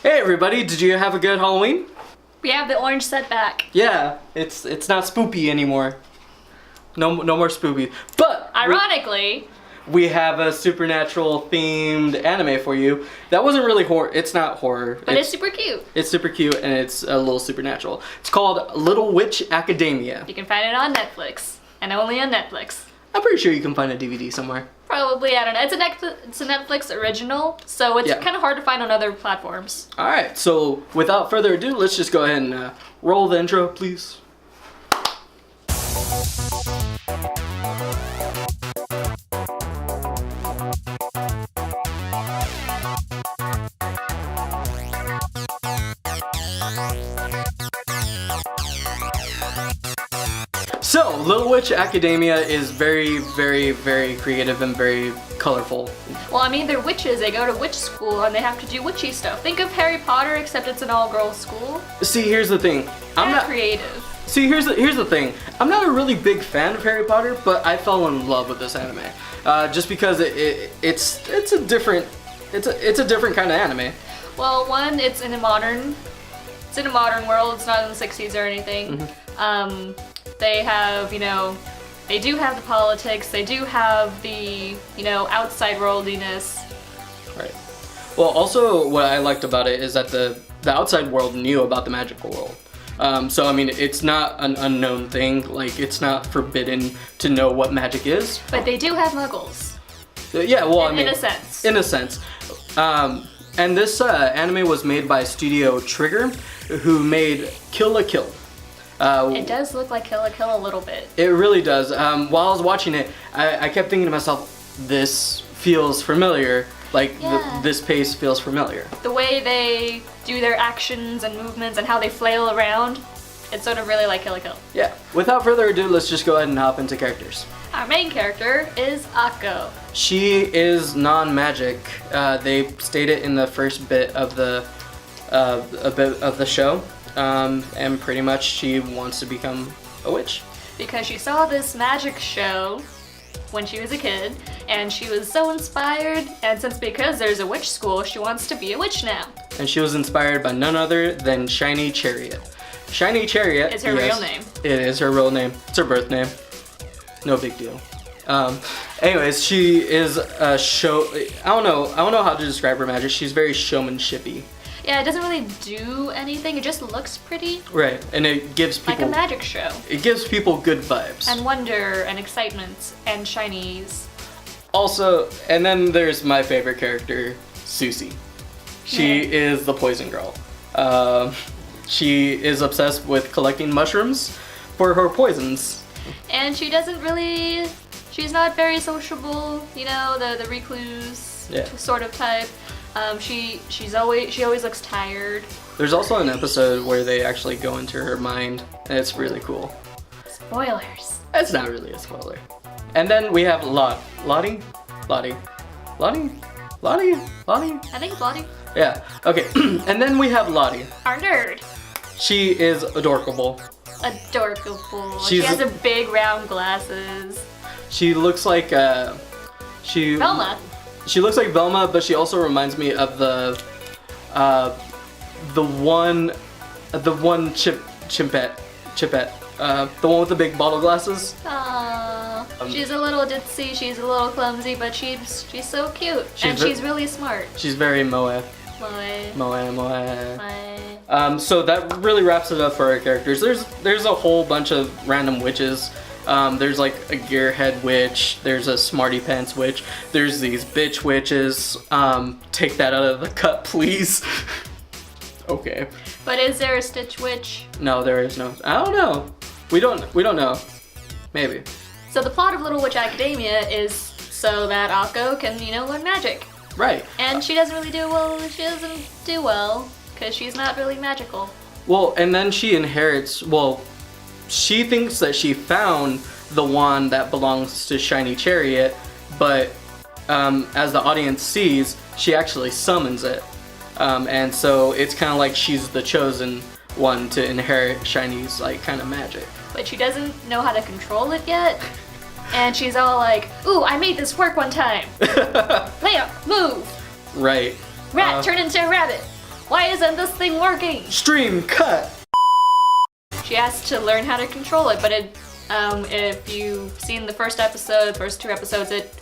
Hey everybody, did you have a good Halloween? We have the orange set back. Yeah, it's not spoopy anymore. No more spoopy. But ironically, we have a supernatural themed anime for you. That wasn't really horror. It's not horror. But it's super cute. It's super cute and it's a little supernatural. It's called Little Witch Academia. You can find it on Netflix and only on Netflix. I'm pretty sure you can find a DVD somewhere. Probably, I don't know. It's a Netflix original, so it's kind of hard to find on other platforms. All right, so without further ado, let's just go ahead and roll the intro, please. So, Little Witch Academia is very, very, very creative and very colorful. Well, I mean, they're witches. They go to witch school and they have to do witchy stuff. Think of Harry Potter, except it's an all-girls school. See, here's the thing. I'm not creative. See, here's the thing. I'm not a really big fan of Harry Potter, but I fell in love with this anime. Just because it's a different kind of anime. Well, one, it's in a modern world. It's not in the 60s or anything. Mm-hmm. They have, they do have the politics, they do have the, outside worldiness. Right. Well, also what I liked about it is that the outside world knew about the magical world. So, I mean, it's not an unknown thing. Like, it's not forbidden to know what magic is. But they do have muggles. Yeah, well, in a sense. In a sense. And this anime was made by Studio Trigger, who made Kill la Kill. It does look like Kill la Kill a little bit. It really does. While I was watching it, I kept thinking to myself, this feels familiar. Like, this pace feels familiar. The way they do their actions and movements and how they flail around, it's sort of really like Kill la Kill. Yeah. Without further ado, let's just go ahead and hop into characters. Our main character is Akko. She is non-magic. They state it in the first bit of the show. And pretty much she wants to become a witch. Because she saw this magic show when she was a kid, and she was so inspired, and because there's a witch school, she wants to be a witch now. And she was inspired by none other than Shiny Chariot. Shiny Chariot is her real name. It is her real name. It's her birth name. No big deal. Anyways, she is a show. I don't know how to describe her magic. She's very showmanshipy. Yeah, it doesn't really do anything. It just looks pretty. Right, and it gives people... like a magic show. It gives people good vibes. And wonder, and excitement, and shinies. Also, and then there's my favorite character, Susie. She is the poison girl. She is obsessed with collecting mushrooms for her poisons. And she doesn't really... She's not very sociable, the recluse sort of type. She always looks tired. There's also an episode where they actually go into her mind, and it's really cool. Spoilers. It's not really a spoiler. And then we have Lottie. I think it's Lottie. Yeah, okay. And then we have Lottie. Our nerd. She is adorable. Adorable. She has her big round glasses. She looks like Velma. She looks like Velma, but she also reminds me of the one Chimpette, the one with the big bottle glasses. Aww. She's a little ditzy, she's a little clumsy, but she's so cute, and she's really smart. She's very moe. So that really wraps it up for our characters. There's a whole bunch of random witches. There's like a gearhead witch, there's a smarty pants witch, there's these bitch witches. Take that out of the cut, please. Okay. But is there a Stitch witch? No, there is no. I don't know. We don't know. Maybe. So the plot of Little Witch Academia is so that Akko can, learn magic. Right. And she doesn't do well, because she's not really magical. Well, and then she inherits, she thinks that she found the wand that belongs to Shiny Chariot, but as the audience sees, she actually summons it. And so it's kind of like she's the chosen one to inherit Shiny's kind of magic. But she doesn't know how to control it yet. And she's all like, ooh, I made this work one time. Leia, move. Right. Rat, turn into a rabbit. Why isn't this thing working? Stream cut. She has to learn how to control it, but if you've seen the first episode, first 2 episodes, it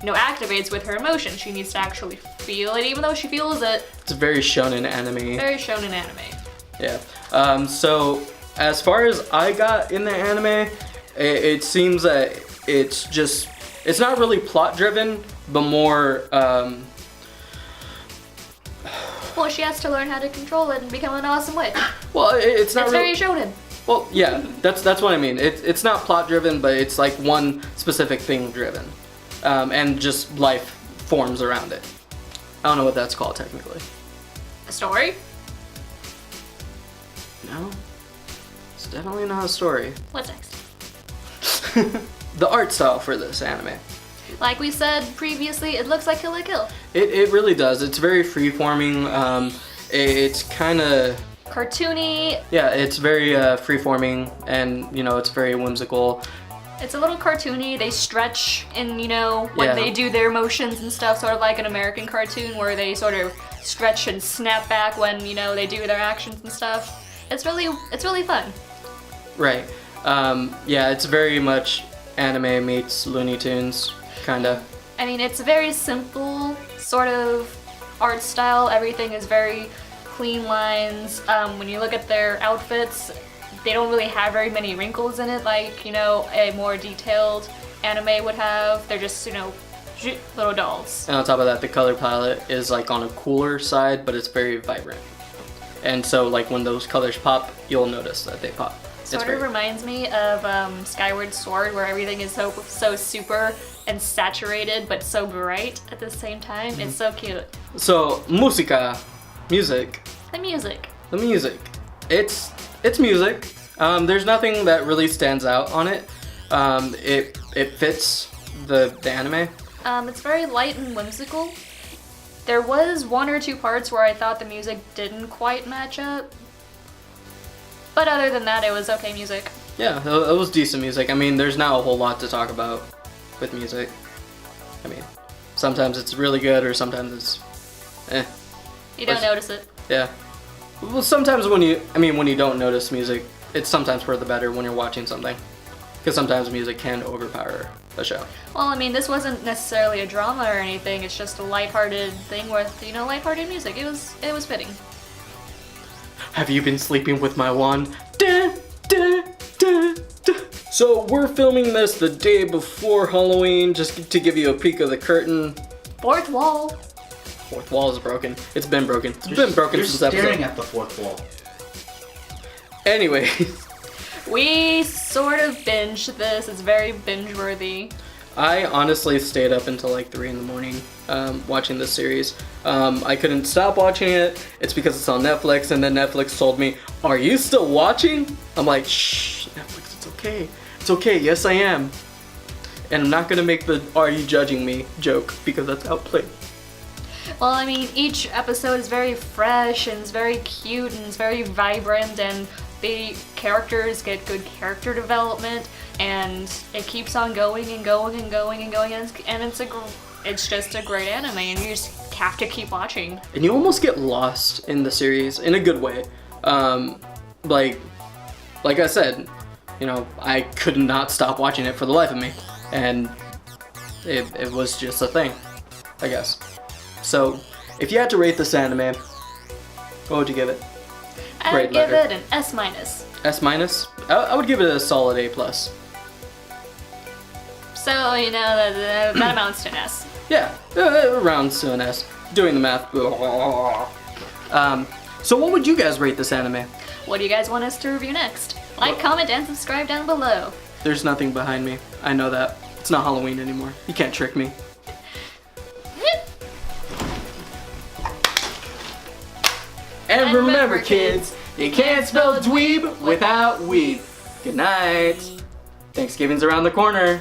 activates with her emotion. She needs to actually feel it, even though she feels it. It's very shonen anime. Very shonen anime. Yeah. So as far as I got in the anime, it seems that it's not really plot driven, but more. Well, she has to learn how to control it and become an awesome witch. Well, it's not. It's very shonen. Well, yeah, that's what I mean. It's not plot driven, but it's like one specific thing driven, and just life forms around it. I don't know what that's called technically. A story? No, it's definitely not a story. What's next? The art style for this anime. Like we said previously, it looks like Kill la Kill. It really does. It's very free-forming. It's kind of... cartoony. Yeah, it's very free-forming, and, it's very whimsical. It's a little cartoony. They stretch in, when they do their motions and stuff, sort of like an American cartoon where they sort of stretch and snap back when, they do their actions and stuff. It's really fun. Right. Yeah, it's very much anime meets Looney Tunes, kinda. I mean, it's a very simple sort of art style. Everything is very clean lines. When you look at their outfits, they don't really have very many wrinkles in it like, a more detailed anime would have. They're just, little dolls. And on top of that, the color palette is like on a cooler side, but it's very vibrant. And so like when those colors pop, you'll notice that they pop. Sort of reminds me of Skyward Sword, where everything is so super and saturated, but so bright at the same time. Mm-hmm. It's so cute. So, music. The music. It's music. There's nothing that really stands out on it. It fits the anime. It's very light and whimsical. There was 1 or 2 parts where I thought the music didn't quite match up. But other than that, it was okay music. Yeah, it was decent music. I mean, there's not a whole lot to talk about with music. I mean, sometimes it's really good or sometimes it's You don't notice it. Yeah. Well, sometimes when you don't notice music, it's sometimes for the better when you're watching something. Because sometimes music can overpower a show. Well, I mean, this wasn't necessarily a drama or anything. It's just a lighthearted thing with, lighthearted music. It was fitting. Have you been sleeping with my wand? Da, da, da, da. So we're filming this the day before Halloween, just to give you a peek of the curtain. Fourth wall. Fourth wall is broken. It's been broken. It's been broken since episode. You're staring at the fourth wall. Anyway. We sort of binged this. It's very binge-worthy. I honestly stayed up until like 3 in the morning watching this series. I couldn't stop watching it. It's because it's on Netflix, and then Netflix told me, "Are you still watching?" I'm like, "Shh, Netflix, it's okay. It's okay, yes I am." And I'm not gonna make the "are you judging me" joke because that's outplayed. Well, I mean, each episode is very fresh and it's very cute and it's very vibrant, and the characters get good character development, and it keeps on going and going and going and going, and it's just a great anime, and you just have to keep watching. And you almost get lost in the series in a good way. Like I said, I could not stop watching it for the life of me, and it was just a thing, I guess. So, if you had to rate this anime, what would you give it? I would give it an S-. S-? I would give it a solid A+. So, that amounts to an S. Yeah, rounds to an S. Doing the math. So what would you guys rate this anime? What do you guys want us to review next? Like, comment, and subscribe down below. There's nothing behind me. I know that. It's not Halloween anymore. You can't trick me. And remember, kids, you can't spell dweeb without weeb. Good night. Thanksgiving's around the corner.